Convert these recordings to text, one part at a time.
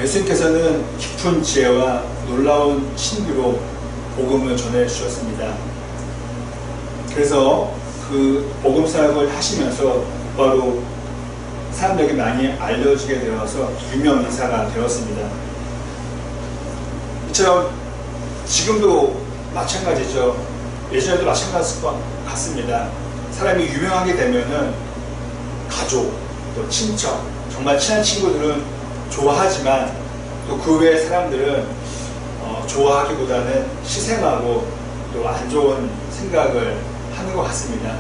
예수님께서는 깊은 지혜와 놀라운 신비로 복음을 전해주셨습니다. 그래서 그 복음 사역을 하시면서 바로 사람들에게 많이 알려지게 되어서 유명 인사가 되었습니다. 이처럼 지금도 마찬가지죠. 예전에도 마찬가지일 것 같습니다. 사람이 유명하게 되면은 가족, 또 친척, 정말 친한 친구들은 좋아하지만 또 그 외의 사람들은 좋아하기보다는 희생하고 또 안 좋은 생각을 하는 것 같습니다.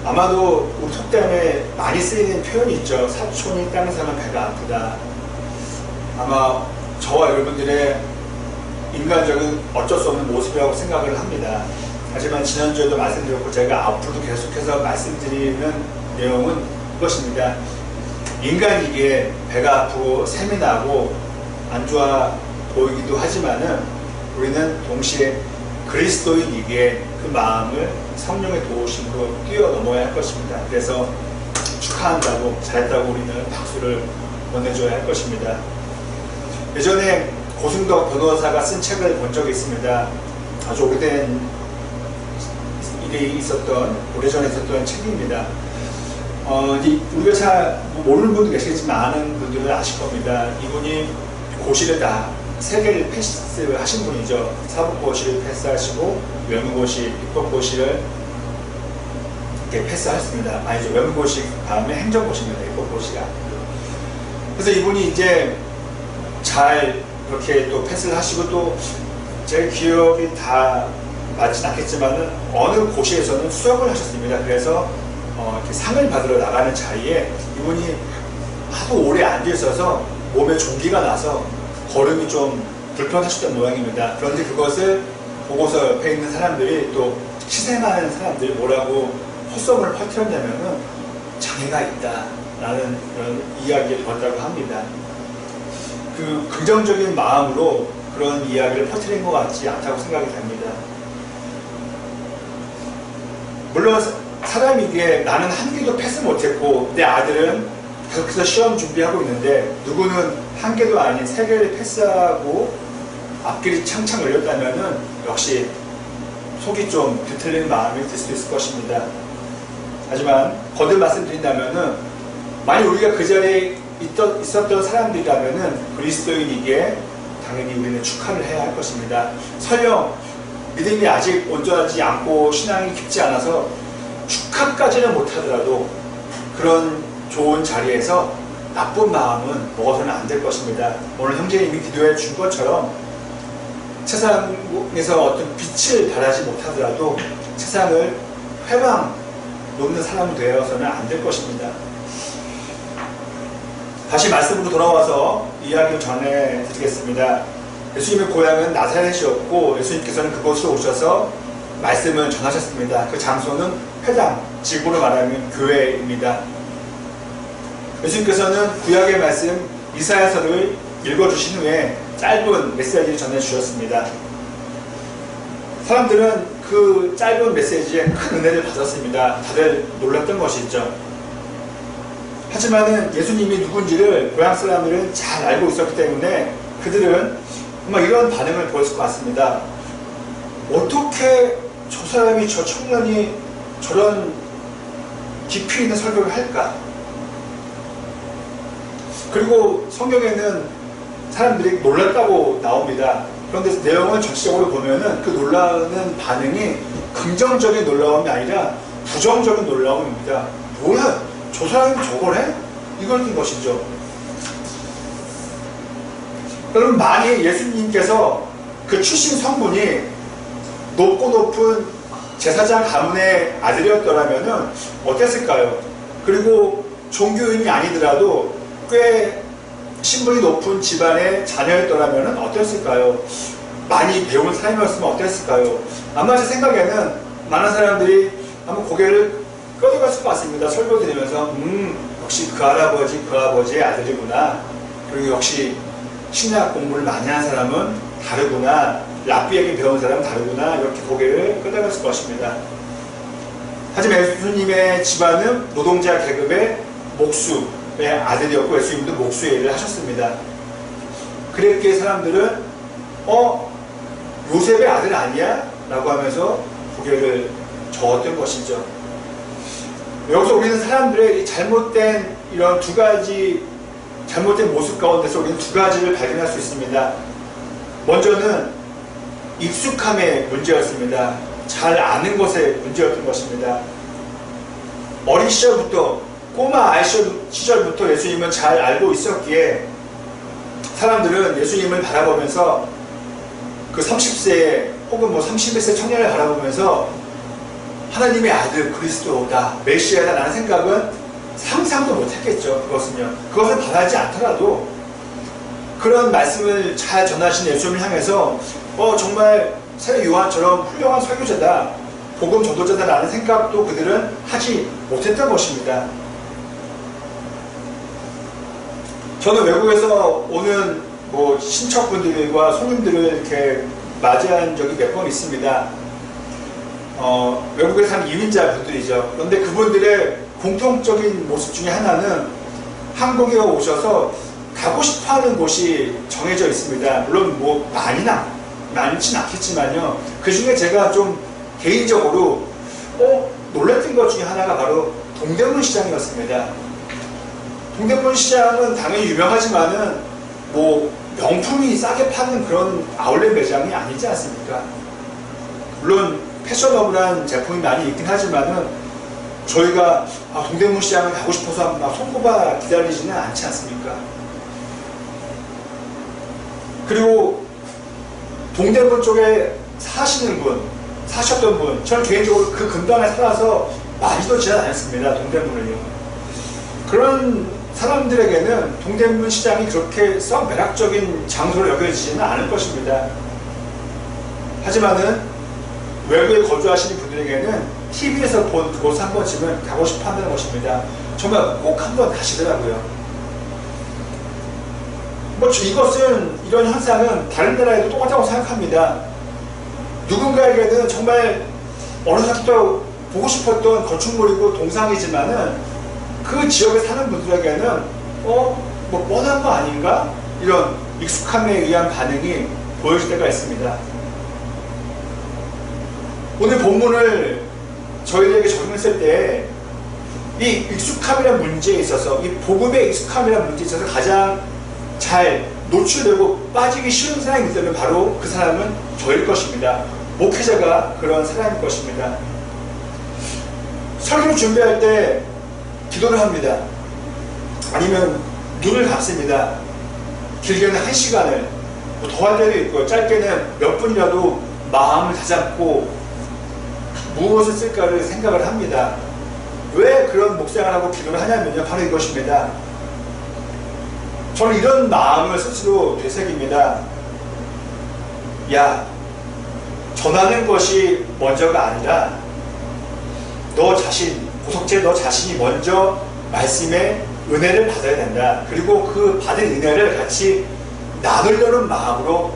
아마도 우리 속담에 많이 쓰이는 표현이 있죠. 사촌이 다른 사람 배가 아프다. 아마 저와 여러분들의 인간적인 어쩔 수 없는 모습이라고 생각을 합니다. 하지만 지난주에도 말씀드렸고 제가 앞으로도 계속해서 말씀드리는 내용은 이것입니다. 인간이기에 배가 아프고 샘이 나고 안 좋아 보이기도 하지만은 우리는 동시에 그리스도인이기에 그 마음을 성령의 도우심으로 뛰어넘어야 할 것입니다. 그래서 축하한다고, 잘했다고 우리는 박수를 보내줘야 할 것입니다. 예전에 고승덕 변호사가 쓴 책을 본 적이 있습니다. 아주 오래된 일이 있었던, 오래전에 있었던 책입니다. 우리가 잘 모르는 분도 계시겠지만 아는 분들은 아실 겁니다. 이분이 고시를 다 3개를 패스하신 분이죠. 사법고시를 패스하시고 외무고시, 입법고시를 이렇게 패스하셨습니다. 아니죠. 외무고시 다음에 행정고시입니다. 입법고시가. 그래서 이분이 이제 잘 이렇게 또 패스를 하시고 또 제 기억이 다 맞진 않겠지만은 어느 고시에서는 수석을 하셨습니다. 그래서 이렇게 상을 받으러 나가는 자리에 이분이 하도 오래 앉아 있어서 몸에 종기가 나서 걸음이 좀 불편하셨던 모양입니다. 그런데 그것을 보고서 옆에 있는 사람들이 또 희생하는 사람들이 뭐라고 헛소문을 퍼뜨렸냐면은 장애가 있다라는 그런 이야기를 들었다고 합니다. 그 긍정적인 마음으로 그런 이야기를 퍼뜨린 것 같지 않다고 생각이 됩니다. 물론 사람이기에 나는 한 개도 패스 못했고 내 아들은 계속해서 시험 준비하고 있는데 누구는 한 개도 아닌 3개를 패스하고 앞길이 창창 열렸다면은 역시 속이 좀 뒤틀리는 마음이 들 수도 있을 것입니다. 하지만 거듭 말씀드린다면은 만약 우리가 그 자리에 있었던 사람들이라면은 그리스도인이기에 당연히 우리는 축하를 해야 할 것입니다. 설령 믿음이 아직 온전하지 않고 신앙이 깊지 않아서 축하까지는 못하더라도 그런 좋은 자리에서 나쁜 마음은 먹어서는 안 될 것입니다. 오늘 형제님이 기도해 준 것처럼 세상에서 어떤 빛을 발하지 못하더라도 세상을 회방 놓는 사람이 되어서는 안 될 것입니다. 다시 말씀으로 돌아와서 이야기를 전해드리겠습니다. 예수님의 고향은 나사렛이었고 예수님께서는 그곳으로 오셔서 말씀을 전하셨습니다. 그 장소는 회당, 지구로 말하면 교회입니다. 예수님께서는 구약의 말씀 이사야서를 읽어주신 후에 짧은 메시지를 전해주셨습니다. 사람들은 그 짧은 메시지에 큰 은혜를 받았습니다. 다들 놀랐던 것이죠. 하지만은 예수님이 누군지를 고향 사람들은 잘 알고 있었기 때문에 그들은 정말 이런 반응을 보였을 것 같습니다. 어떻게 저 사람이, 저 청년이 저런 깊이 있는 설교를 할까? 그리고 성경에는 사람들이 놀랐다고 나옵니다. 그런데 내용을 전체적으로 보면은 그 놀라는 반응이 긍정적인 놀라움이 아니라 부정적인 놀라움입니다. 뭐야? 저 사람이 저걸 해? 이런 것이죠. 여러분, 만약 예수님께서 그 출신 성분이 높고 높은 제사장 가문의 아들이었더라면 어땠을까요? 그리고 종교인이 아니더라도 꽤 신분이 높은 집안의 자녀였더라면 어땠을까요? 많이 배운 사람이었으면 어땠을까요? 아마 제 생각에는 많은 사람들이 아마 고개를 끄덕였을 것 같습니다. 설교 드리면서 역시 그 할아버지 그 아버지의 아들이구나. 그리고 역시 신약 공부를 많이 한 사람은 다르구나. 랍비에게 배운 사람은 다르구나. 이렇게 고개를 끄덕였을 것입니다. 하지만 예수님의 집안은 노동자 계급의 목수, 요셉의 아들이었고 예수님도 목수의 일을 하셨습니다. 그랬기에 사람들은 요셉의 아들 아니야? 라고 하면서 고개를 저었던 것이죠. 여기서 우리는 사람들의 잘못된 이런 두 가지 잘못된 모습 가운데서 우리는 두 가지를 발견할 수 있습니다. 먼저는 익숙함의 문제였습니다. 잘 아는 것의 문제였던 것입니다. 어린 시절부터 꼬마 아이 시절부터 예수님은 잘 알고 있었기에 사람들은 예수님을 바라보면서 그 30세 혹은 31세 청년을 바라보면서 하나님의 아들 그리스도다, 메시아다 라는 생각은 상상도 못했겠죠. 그것을 바라지 않더라도 그런 말씀을 잘 전하신 예수님을 향해서 정말 새 요한처럼 훌륭한 설교자다, 복음 전도자다 라는 생각도 그들은 하지 못했던 것입니다. 저는 외국에서 오는 친척분들과 손님들을 이렇게 맞이한 적이 몇 번 있습니다. 외국에 사는 이민자 분들이죠. 그런데 그분들의 공통적인 모습 중에 하나는 한국에 오셔서 가고 싶어하는 곳이 정해져 있습니다. 물론 많지는 않겠지만요. 그 중에 제가 좀 개인적으로 놀랐던 것 중에 하나가 바로 동대문 시장이었습니다. 동대문 시장은 당연히 유명하지만은 명품이 싸게 파는 그런 아울렛 매장이 아니지 않습니까? 물론 패셔너블한 제품이 많이 있긴 하지만은 저희가 동대문 시장을 가고 싶어서 막 손꼽아 기다리지는 않지 않습니까? 그리고 동대문 쪽에 사셨던 분, 저는 개인적으로 그 근방에 살아서 많이도 지나다녔습니다. 동대문을요. 그런 사람들에게는 동대문 시장이 그렇게 썩 매력적인 장소로 여겨지지는 않을 것입니다. 하지만은 외국에 거주하시는 분들에게는 TV에서 본 그곳 한 번쯤은 가고 싶어 한다는 것입니다. 정말 꼭 한 번 가시더라고요. 이런 현상은 다른 나라에도 똑같다고 생각합니다. 누군가에게는 정말 어느 날부터 보고 싶었던 건축물이고 동상이지만은 그 지역에 사는 분들에게는 뻔한 거 아닌가? 이런 익숙함에 의한 반응이 보여질 때가 있습니다. 오늘 본문을 저희들에게 적용했을 때 이 익숙함이라는 문제에 있어서, 이 복음의 익숙함이라는 문제에 있어서 가장 잘 노출되고 빠지기 쉬운 사람이 있다면 바로 그 사람은 저일 것입니다. 목회자가 그런 사람일 것입니다. 설교를 준비할 때 기도를 합니다. 아니면 눈을 감습니다. 길게는 1시간을, 더 할 때도 있고요. 짧게는 몇 분이라도 마음을 다잡고 무엇을 쓸까를 생각을 합니다. 왜 그런 묵상을 하고 기도를 하냐면요, 바로 이것입니다. 저는 이런 마음을 스스로 되새깁니다. 전하는 것이 먼저가 아니라 너 자신이 먼저 말씀의 은혜를 받아야 된다. 그리고 그 받은 은혜를 같이 나누려는 마음으로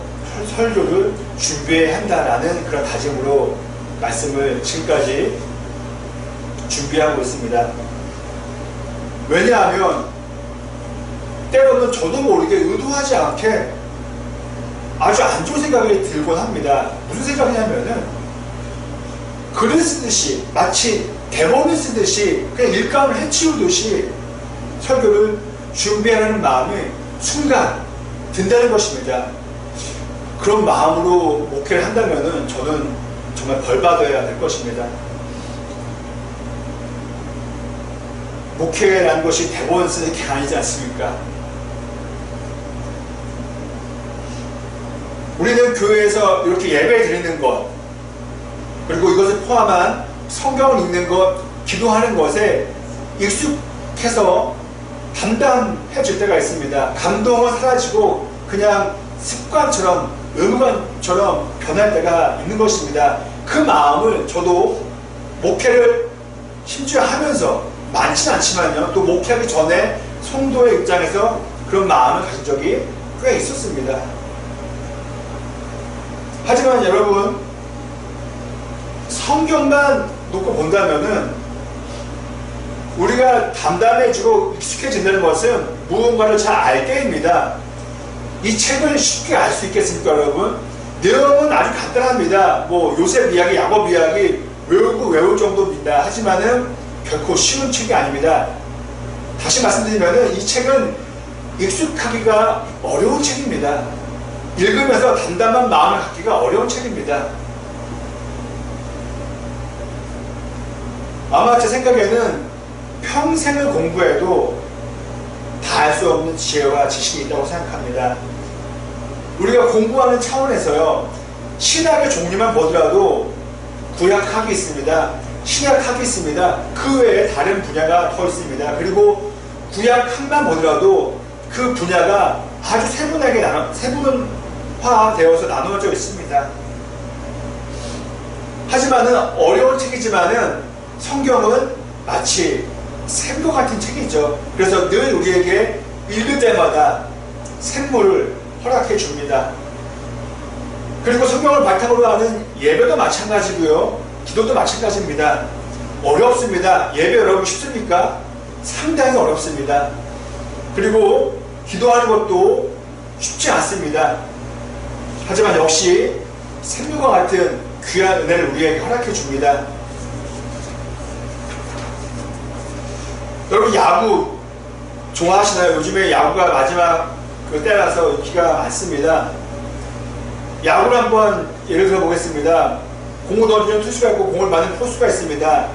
설교를 준비해야 한다라는 그런 다짐으로 말씀을 지금까지 준비하고 있습니다. 왜냐하면 때로는 저도 모르게 의도하지 않게 아주 안 좋은 생각이 들곤 합니다. 무슨 생각이냐면은 글을 쓰듯이, 마치 대본을 쓰듯이 그냥 일감을 해치우듯이 설교를 준비하는 마음이 순간 든다는 것입니다. 그런 마음으로 목회를 한다면은 저는 정말 벌받아야 될 것입니다. 목회라는 것이 대본 쓰는 게 아니지 않습니까? 우리는 교회에서 이렇게 예배 드리는 것, 그리고 이것을 포함한 성경을 읽는 것, 기도하는 것에 익숙해서 담담해질 때가 있습니다. 감동은 사라지고 그냥 습관처럼, 의무감처럼 변할 때가 있는 것입니다. 그 마음을 저도 목회를 심지어 하면서, 많지는 않지만요, 또 목회하기 전에 성도의 입장에서 그런 마음을 가진 적이 꽤 있었습니다. 하지만 여러분, 성경만 놓고 본다면은 우리가 담담해지고 익숙해진다는 것은 무언가를 잘 알 때입니다. 이 책을 쉽게 알 수 있겠습니까, 여러분? 내용은 아주 간단합니다. 뭐 요셉 이야기, 야곱 이야기 외우고 외울 정도입니다. 하지만은 결코 쉬운 책이 아닙니다. 다시 말씀드리면은 이 책은 익숙하기가 어려운 책입니다. 읽으면서 담담한 마음을 갖기가 어려운 책입니다. 아마 제 생각에는 평생을 공부해도 다 알 수 없는 지혜와 지식이 있다고 생각합니다. 우리가 공부하는 차원에서요, 신학의 종류만 보더라도 구약학이 있습니다. 신약학이 있습니다. 그 외에 다른 분야가 더 있습니다. 그리고 구약학만 보더라도 그 분야가 아주 세분화되어서 나누어져 있습니다. 하지만은 어려운 책이지만은 성경은 마치 샘과 같은 책이죠. 그래서 늘 우리에게 읽을 때마다 샘물을 허락해 줍니다. 그리고 성경을 바탕으로 하는 예배도 마찬가지고요. 기도도 마찬가지입니다. 어렵습니다. 예배 여러분 쉽습니까? 상당히 어렵습니다. 그리고 기도하는 것도 쉽지 않습니다. 하지만 역시 샘물과 같은 귀한 은혜를 우리에게 허락해 줍니다. 여러분 야구 좋아하시나요? 요즘에 야구가 마지막 그 때라서 인기가 많습니다. 야구를 한번 예를 들어 보겠습니다. 공을 던지는 투수가 있고 공을 맞는 포수가 있습니다.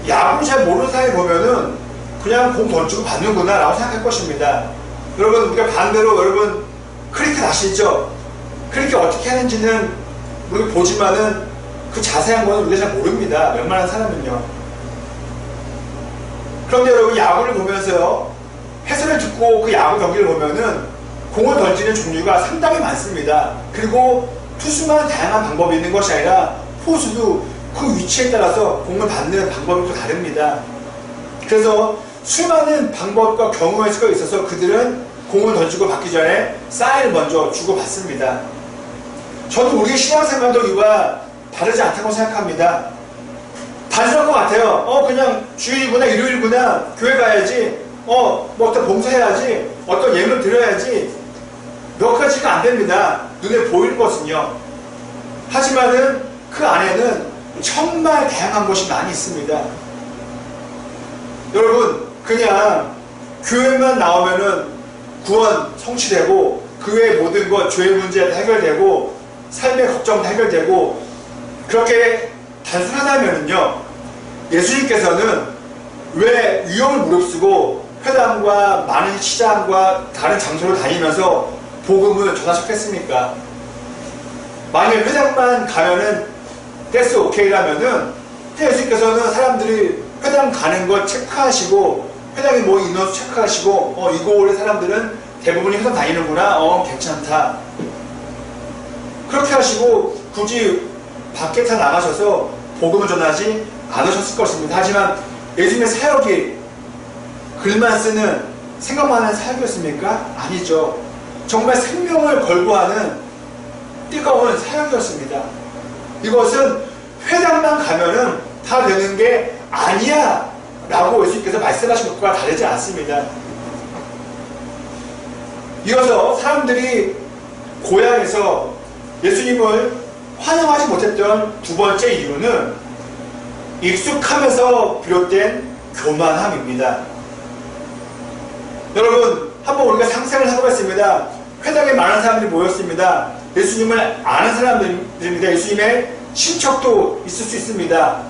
야구를 잘 모르는 사람이 보면은 그냥 공 던지고 받는구나 라고 생각할 것입니다. 여러분 우리가 반대로 여러분 크리켓 아시죠? 크리켓 어떻게 하는지는 우리가 보지만은 그 자세한 거는 우리가 잘 모릅니다. 웬만한 사람은요. 그런데 여러분 야구를 보면서요, 해설을 듣고 그 야구 경기를 보면은 공을 던지는 종류가 상당히 많습니다. 그리고 투수만 다양한 방법이 있는 것이 아니라 포수도 그 위치에 따라서 공을 받는 방법이 또 다릅니다. 그래서 수많은 방법과 경우의 수가 있어서 그들은 공을 던지고 받기 전에 사인을 먼저 주고 받습니다. 저는 우리의 신앙생활도 이와 다르지 않다고 생각합니다. 단순한 것 같아요. 그냥 주일이구나, 일요일이구나, 교회 가야지, 뭐 어떤 봉사해야지, 어떤 예물 드려야지, 몇 가지가 안 됩니다. 눈에 보이는 것은요. 하지만은 그 안에는 정말 다양한 것이 많이 있습니다. 여러분, 그냥 교회만 나오면은 구원 성취되고, 그 외의 모든 것, 죄의 문제 해결되고, 삶의 걱정 해결되고, 그렇게 단순하다면은요, 예수님께서는 왜 위험을 무릅쓰고 회당과 많은 시장과 다른 장소로 다니면서 복음을 전하셨겠습니까? 만약 회당만 가면은 됐스 오케이라면은 예수님께서는 사람들이 회당 가는 것 체크하시고, 회당에 뭐 인원 체크하시고, 이곳의 사람들은 대부분이 회당 다니는구나, 괜찮다, 그렇게 하시고 굳이 밖에 다 나가셔서 복음을 전하지 않으셨을 것입니다. 하지만 예수님의 사역이 글만 쓰는, 생각만 하는 사역이었습니까? 아니죠. 정말 생명을 걸고 하는 뜨거운 사역이었습니다. 이것은 회당만 가면은 다 되는 게 아니야 라고 예수님께서 말씀하신 것과 다르지 않습니다. 이어서 사람들이 고향에서 예수님을 환영하지 못했던 두 번째 이유는 익숙함에서 비롯된 교만함입니다. 여러분, 한번 우리가 상상을 해보겠습니다. 회당에 많은 사람들이 모였습니다. 예수님을 아는 사람들입니다. 예수님의 친척도 있을 수 있습니다.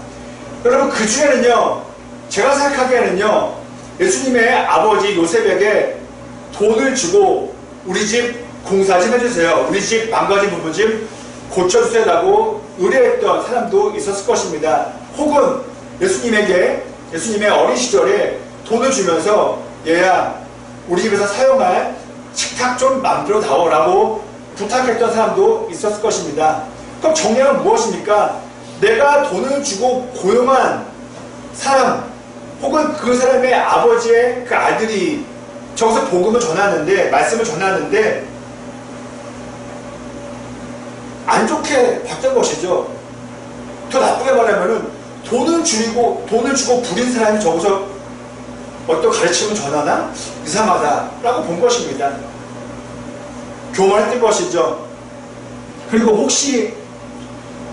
여러분, 그 중에는요, 제가 생각하기에는요, 예수님의 아버지 요셉에게 돈을 주고 우리 집 공사 좀 해주세요, 우리 집 망가진 부분 좀 고쳐주세요라고 의뢰했던 사람도 있었을 것입니다. 혹은 예수님에게, 예수님의 어린 시절에 돈을 주면서 얘야, 우리 집에서 사용할 식탁 좀 만들어 다오라고 부탁했던 사람도 있었을 것입니다. 그럼 정량은 무엇입니까? 내가 돈을 주고 고용한 사람, 혹은 그 사람의 아버지의 그 아들이 저기서 복음을 전하는데, 말씀을 전하는데 안 좋게 봤던 것이죠. 더 나쁘게 말하면은 돈을 주고 부린 사람이 저기서 어떤 가르침을 전하나? 이상하다라고 본 것입니다. 교만했던 것이죠. 그리고 혹시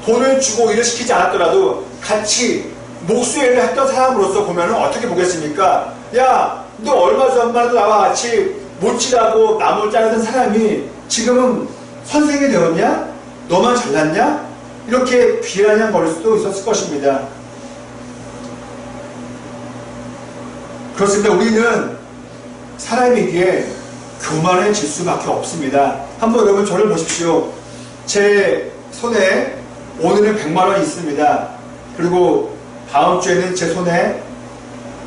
돈을 주고 일을 시키지 않았더라도 같이 목수일을 했던 사람으로서 보면 어떻게 보겠습니까? 야, 너 얼마 전만 해도 나와 같이 못질하고 나무 자르던 사람이 지금은 선생이 되었냐? 너만 잘났냐? 이렇게 비아냥 거릴 수도 있었을 것입니다. 그렇습니다. 우리는 사람에게 교만해질 수밖에 없습니다. 한번 여러분 저를 보십시오. 제 손에 오늘은 100만원이 있습니다. 그리고 다음 주에는 제 손에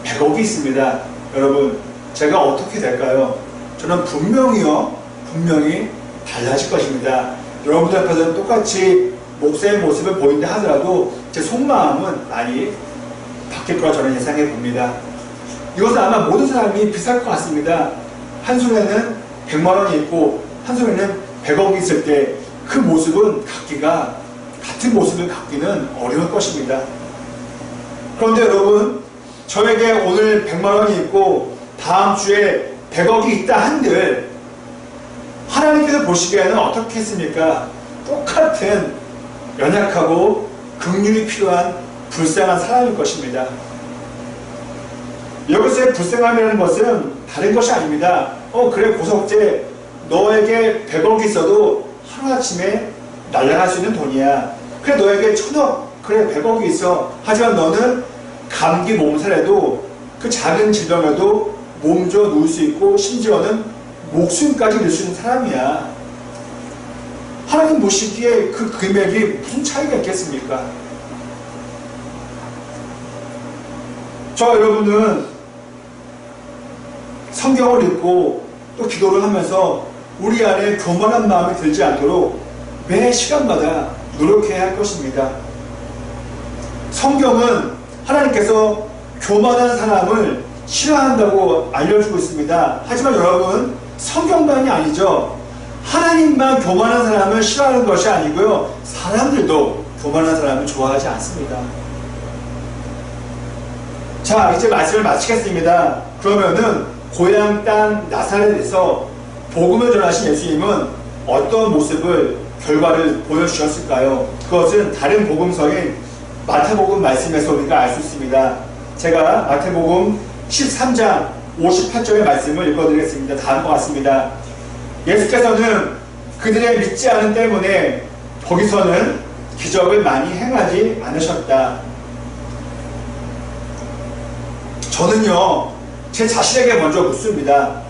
100억이 있습니다. 여러분, 제가 어떻게 될까요? 저는 분명히 달라질 것입니다. 여러분들 앞에서는 똑같이 목사의 모습을 보인다 하더라도 제 속마음은 많이 바뀔 거라 저는 예상해 봅니다. 이것은 아마 모든 사람이 비슷할 것 같습니다. 한 손에는 100만원이 있고 한 손에는 100억이 있을 때 그 모습은 같은 모습을 갖기는 어려울 것입니다. 그런데 여러분, 저에게 오늘 100만원이 있고 다음 주에 100억이 있다 한들 하나님께서 보시기에는 어떻게 했습니까? 똑같은 연약하고 긍휼이 필요한 불쌍한 사람일 것입니다. 여기서의 불쌍함이라는 것은 다른 것이 아닙니다. 그래 고석재, 너에게 100억이 있어도 하루아침에 날아갈 수 있는 돈이야. 그래 너에게 1000억, 그래 100억이 있어. 하지만 너는 감기 몸살에도 그 작은 질병에도 몸져 누울 수 있고 심지어는 목숨까지 잃을 수 있는 사람이야. 하나님 보시기에 그 금액이 무슨 차이가 있겠습니까? 저 여러분은 성경을 읽고 또 기도를 하면서 우리 안에 교만한 마음이 들지 않도록 매 시간마다 노력해야 할 것입니다. 성경은 하나님께서 교만한 사람을 싫어한다고 알려주고 있습니다. 하지만 여러분, 성경만이 아니죠. 하나님만 교만한 사람을 싫어하는 것이 아니고요, 사람들도 교만한 사람을 좋아하지 않습니다. 자, 이제 말씀을 마치겠습니다. 그러면은 고향 땅 나사렛에서 복음을 전하신 예수님은 어떤 모습을, 결과를 보여주셨을까요? 그것은 다른 복음서인 마태복음 말씀에서 우리가 알 수 있습니다. 제가 마태복음 13장 58절의 말씀을 읽어드리겠습니다. 다음과 같습니다. 예수께서는 그들의 믿지 않음 때문에 거기서는 기적을 많이 행하지 않으셨다. 저는요, 제 자신에게 먼저 묻습니다.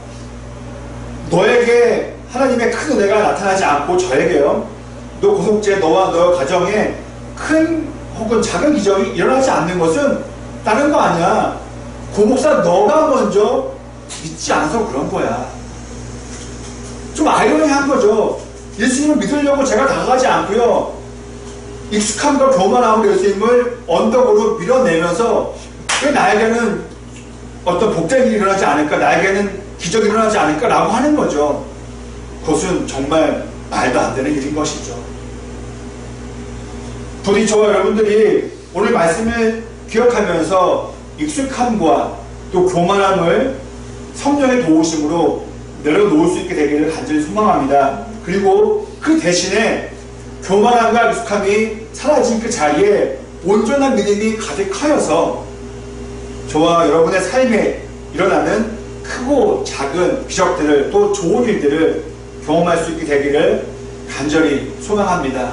너에게 하나님의 큰 은혜가 나타나지 않고 저에게요, 너 고속재, 너와 너 가정에 큰 혹은 작은 기적이 일어나지 않는 것은 다른 거 아니야. 고목사 너가 먼저 믿지 않아서 그런 거야. 좀 아이러니한 거죠. 예수님을 믿으려고 제가 다가가지 않고요, 익숙함과 교만함으로 예수님을 언덕으로 밀어내면서 왜 나에게는 어떤 복된 일이 일어나지 않을까, 나에게는 기적이 일어나지 않을까 라고 하는 거죠. 그것은 정말 말도 안 되는 일인 것이죠. 부디 저와 여러분들이 오늘 말씀을 기억하면서 익숙함과 또 교만함을 성령의 도우심으로 내려놓을 수 있게 되기를 간절히 소망합니다. 그리고 그 대신에 교만함과 익숙함이 사라진 그 자리에 온전한 믿음이 가득하여서 저와 여러분의 삶에 일어나는 크고 작은 기적들을, 또 좋은 일들을 경험할 수 있게 되기를 간절히 소망합니다.